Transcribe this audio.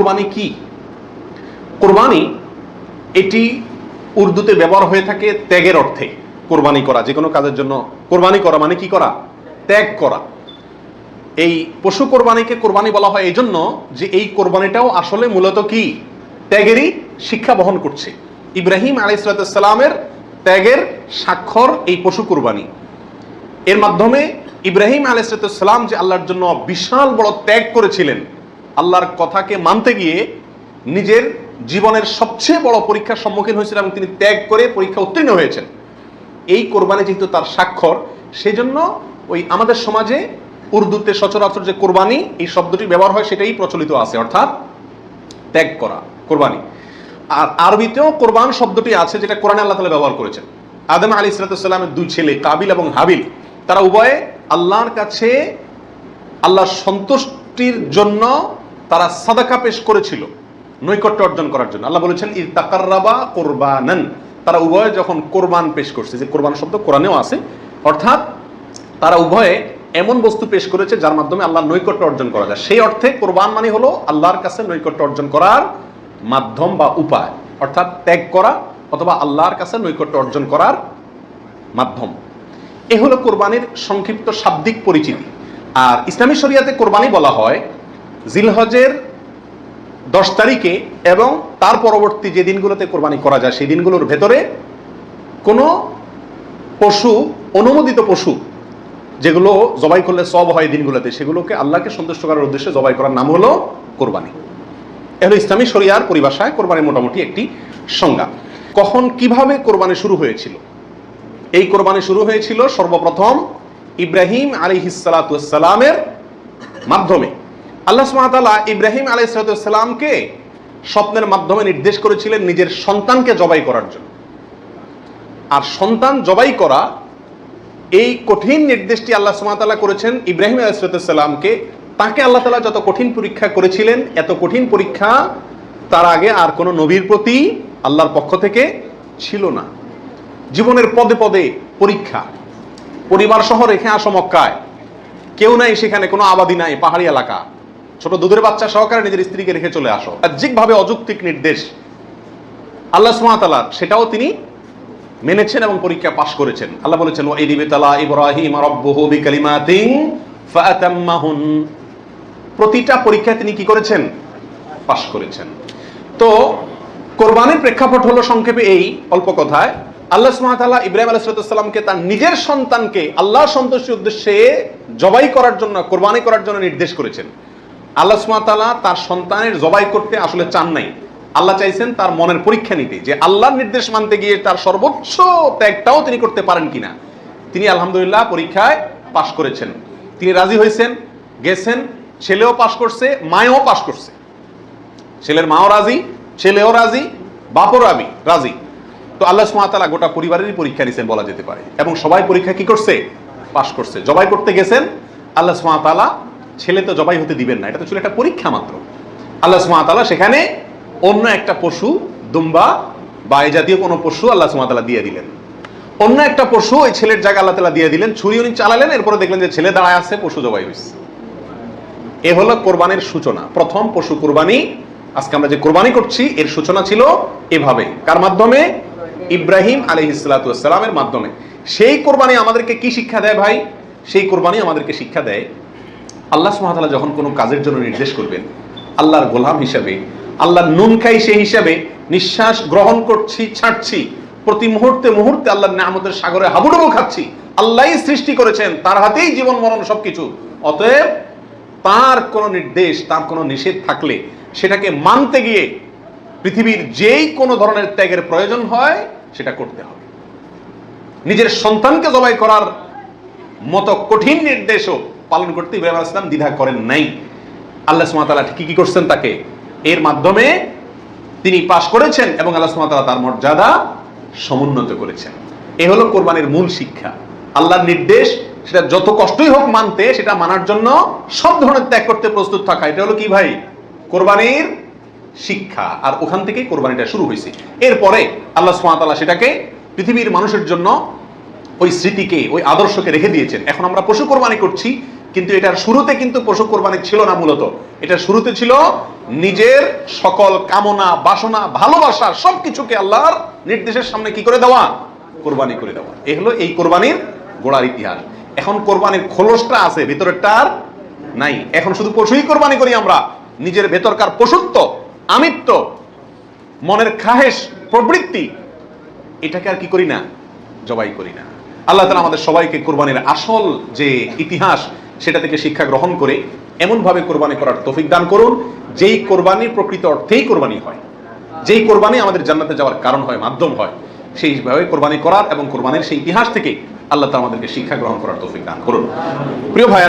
কোরবানি কি? কোরবানি এটি উর্দুতে ব্যবহার হয়ে থাকে ত্যাগের অর্থে। কোরবানি করা, যে কোনো কাজের জন্য কোরবানি করা মানে কি করা? ত্যাগ করা। এই পশু কোরবানিকে কোরবানি বলা হয় এই জন্য যে এই কোরবানিটাও আসলে মূলত কি? ত্যাগেরই শিক্ষা বহন করছে। ইব্রাহিম আলাইহিস সালামের ত্যাগের স্বাক্ষর এই পশু কোরবানি। এর মাধ্যমে ইব্রাহিম আলাইহিস সালাম যে আল্লাহর জন্য বিশাল বড় ত্যাগ করেছিলেন, আল্লাহর কথাকে মানতে গিয়ে নিজের জীবনের সবচেয়ে বড় পরীক্ষার সম্মুখীন হয়েছিলেন এবং তিনি ত্যাগ করে পরীক্ষা উত্তীর্ণ হয়েছেন। এই কোরবানি যেহেতু তার স্বাক্ষর, সেই জন্য ওই আমাদের সমাজে উর্দুতে সচরাচর যে কোরবানি এই শব্দটি ব্যবহার হয় সেটাই প্রচলিত আছে, অর্থাৎ ত্যাগ করা, কোরবানি। আর আরবিতেও কোরবান শব্দটি আছে, যেটা কোরআনে আল্লাহ তাআলা ব্যবহার করেছেন। আদম আলাইহিস সালামের দুই ছেলে কাবিল এবং হাবিল, তারা উভয়ে আল্লাহর কাছে আল্লাহর সন্তুষ্টির জন্য তারা সাদাকা পেশ করেছিল, নৈকট্য অর্জন করার জন্য। আল্লাহ বলেছেন ইয তাকাররাবা কুরবানান, তারা উভয়ে যখন কোরবান পেশ করছে, যে কোরবান শব্দ কোরআনেও আছে, অর্থাৎ তারা উভয়ে এমন বস্তু পেশ করেছে যার মাধ্যমে আল্লাহর নৈকট্য অর্জন করা যায়। সেই অর্থে কোরবান মানে হলো আল্লাহর কাছে নৈকট্য অর্জন করার মাধ্যম বা উপায়, অর্থাৎ ত্যাগ করা অথবা আল্লাহর কাছে নৈকট্য অর্জন করার মাধ্যম। এ হলো কোরবানির সংক্ষিপ্ত শাব্দিক পরিচিতি। আর ইসলামী শরিয়াতে কোরবানি বলা হয় জিলহজের 10 তারিখে এবং তার পরবর্তী যে দিনগুলোতে কোরবানি করা যায় সেই দিনগুলোর ভেতরে কোনো পশু, অনুমোদিত পশু যেগুলো জবাই করলে সব হয় দিনগুলোতে, সেগুলোকে আল্লাহকে সন্তুষ্ট করার উদ্দেশ্যে জবাই করার নাম হলো কোরবানি। এ হলো ইসলামী শরিয়ার পরিভাষায় কোরবানির মোটামুটি একটি সংজ্ঞা। কখন কিভাবে কোরবানি শুরু হয়েছিল? এই কোরবানি শুরু হয়েছিল সর্বপ্রথম ইব্রাহিম আলাইহিস সালামের মাধ্যমে। আল্লাহ সুবহানাহু ওয়া তাআলা ইব্রাহিম আলাইহিস সালামকে স্বপ্নের মাধ্যমে নির্দেশ করেছিলেন নিজের সন্তানকে জবাই করার জন্য। আর সন্তান জবাই করা, এই কঠিন নির্দেশটি আল্লাহ সুবহানাহু ওয়া তাআলা করেছেন ইব্রাহিম আলাইহিস সালামকে। তাকে আল্লাহ তাআলা যত কঠিন পরীক্ষা করেছিলেন, এত কঠিন পরীক্ষা তার আগে আর কোনো নবীর প্রতি আল্লাহর পক্ষ থেকে ছিল না। জীবনের পদে পদে পরীক্ষা। পরিবার সহ রেখে আসো মক্কায়, কেউ নাই সেখানে, কোনো আবাদি নাই, পাহাড়ি এলাকা, ছোট দুধের বাচ্চা সহকারে নিজের স্ত্রীকে রেখে চলে আসো। বাহ্যিকভাবে অযৌক্তিক নির্দেশ আল্লাহ সুবহানাহু ওয়া তাআলা, সেটাও তিনি মেনেছেন এবং পরীক্ষা পাশ করেছেন। আল্লাহ বলেছেন ওয়া ইয ইবতালা ইব্রাহিম রাব্বুহু বিকালিমাতিন ফাআতাম্মাহুন, প্রতিটা পরীক্ষায় তিনি কি করেছেন? পাশ করেছেন। তো কোরবানির প্রেক্ষাপট হলো সংক্ষেপে এই অল্প কথায়, আল্লাহ সুবহানাহু ওয়া তাআলা ইব্রাহিম আলাইহিস সালামকে তার নিজের সন্তানকে আল্লাহর সন্তুষ্টির উদ্দেশ্যে জবাই করার জন্য, কোরবানি করার জন্য নির্দেশ করেছেন। আল্লাহ সুবহানাহু ওয়া তাআলা তার সন্তানের জবাই করতে আসলে চান নাই, আল্লাহ চাইছেন তার মনের পরীক্ষা নিতে, যে আল্লাহর নির্দেশ মানতে গিয়ে তার সর্বোচ্চ ত্যাগটাও তিনি করতে পারেন কিনা। তিনি আলহামদুলিল্লাহ পরীক্ষায় পাশ করেছেন। তিনি রাজি হয়েছেন, গেছেন, ছেলেও পাশ করছে, মায়েও পাশ করছে। ছেলের মাও রাজি, ছেলেও রাজি, বাপও রাজি। তো আল্লাহ সুবহানাহু ওয়া তাআলা গোটা পরিবারেরই পরীক্ষা নিয়েছেন বলা যেতে পারে, এবং সবাই পরীক্ষা কি করছে? পাশ করছে। জবাই করতে গেছেন, আল্লাহ সুবহানাহু ওয়া তাআলা ছেলে তো জবাই হতে দিবেন না, এটা তো ছিল একটা পরীক্ষা মাত্র। আল্লাহ সুবহানাহু ওয়া তাআলা সেখানে অন্য একটা পশু, দুম্বা বা এই জাতীয় কোনো পশু আল্লাহ সুবহানাহু ওয়া তাআলা দিয়ে দিলেন। অন্য একটা পশু ওই ছেলের জায়গায় আল্লাহ তাআলা দিয়ে দিলেন। ছুরি উনি চালালেন, এরপরে দেখলেন যে ছেলে দাঁড়ায় আছে, পশু জবাই হয়েছে। এ হলো কোরবানির সূচনা, প্রথম পশু কোরবানি। আজকে আমরা যে কোরবানি করছি এর সূচনা ছিল এভাবে। কার মাধ্যমে? ইব্রাহিম আলাইহিস সালামের মাধ্যমে। সেই কোরবানি আমাদেরকে কি শিক্ষা দেয় ভাই? সেই কোরবানি আমাদেরকে শিক্ষা দেয়, আল্লাহ সুবহানাহু ওয়া তাআলা যখন কোনো কাজের জন্য নির্দেশ করবেন, আল্লাহর গোলাম হিসেবে, আল্লাহর নুন খাই সেই হিসাবে নিঃশ্বাস গ্রহণ করছি, ছাড়ছি, প্রতি মুহূর্তে মুহূর্তে আল্লাহর নিয়ামতের সাগরে হাবুডুবু খাচ্ছি। আল্লাহই সৃষ্টি করেছেন, তার হাতেই জীবন মরণ সবকিছু। অতএব তার কোনো নির্দেশ, তার কোনো নিষেধ থাকলে সেটাকে মানতে গিয়ে পৃথিবীর যেই কোনো ধরনের ত্যাগের প্রয়োজন হয় সেটা করতে হবে। নিজের সন্তানকে জবাই করার মতো কঠিন নির্দেশও পালন করতে ইব্রাহিম আলাইহিস সালাম দ্বিধা করেন নাই। আল্লাহ সুবহানাহু ওয়া তাআলা কি করছেন? তাকে এর মাধ্যমে তিনি পাশ করেছেন এবং আল্লাহ সুবহানাহু ওয়া তাআলা তার মর্যাদা সমুন্নত করেছেন। এ হলো কোরবানির মূল শিক্ষা। আল্লাহর নির্দেশ, সেটা যত কষ্টই হোক মানতে, সেটা মানার জন্য সব ধরনের ত্যাগ করতে প্রস্তুত থাকা, এটা হলো কি ভাই? কোরবানির শিক্ষা। আর ওখান থেকেই কোরবানিটা শুরু হয়েছে। এরপরে আল্লাহ সুবহানাহু ওয়া তাআলা সেটাকে পৃথিবীর মানুষের জন্য ওই স্মৃতিকে, ওই আদর্শকে রেখে দিয়েছেন। এখন আমরা পশু কোরবানি করছি, কিন্তু এটার শুরুতে কিন্তু পশু কোরবানি ছিল না। মূলত এটার শুরুতে ছিল নিজের সকল কামনা, বাসনা, ভালোবাসা সবকিছুকে আল্লাহর নির্দেশের সামনে কি করে দেওয়া, কোরবানি করে দেওয়া। এ হলো এই কোরবানির গোড়ার ইতিহাস। এখন কোরবানির খোলসটা আছে, ভিতরেরটা আর নাই। এখন শুধু পশুই কোরবানি করি আমরা, নিজের ভেতরকার পশুত্ব, আমিত্ব, মনের খাহেশ, প্রবৃত্তি, এটাকে আর কি করি না, জবাই করি না। আল্লাহ তাআলা আমাদের সবাইকে কোরবানির আসল যে ইতিহাস সেটা থেকে শিক্ষা গ্রহণ করে এমনভাবে কোরবানি করার তৌফিক দান করুন, যেই কোরবানি প্রকৃত অর্থেই কোরবানি হয়, যেই কোরবানি আমাদের জান্নাতে যাওয়ার কারণ হয়, মাধ্যম হয়, সেইভাবে কোরবানি করার এবং কোরবানির সেই ইতিহাস থেকে আল্লাহ তাআলা আমাদেরকে শিক্ষা গ্রহণ করার তৌফিক দান করুন। প্রিয় ভাই,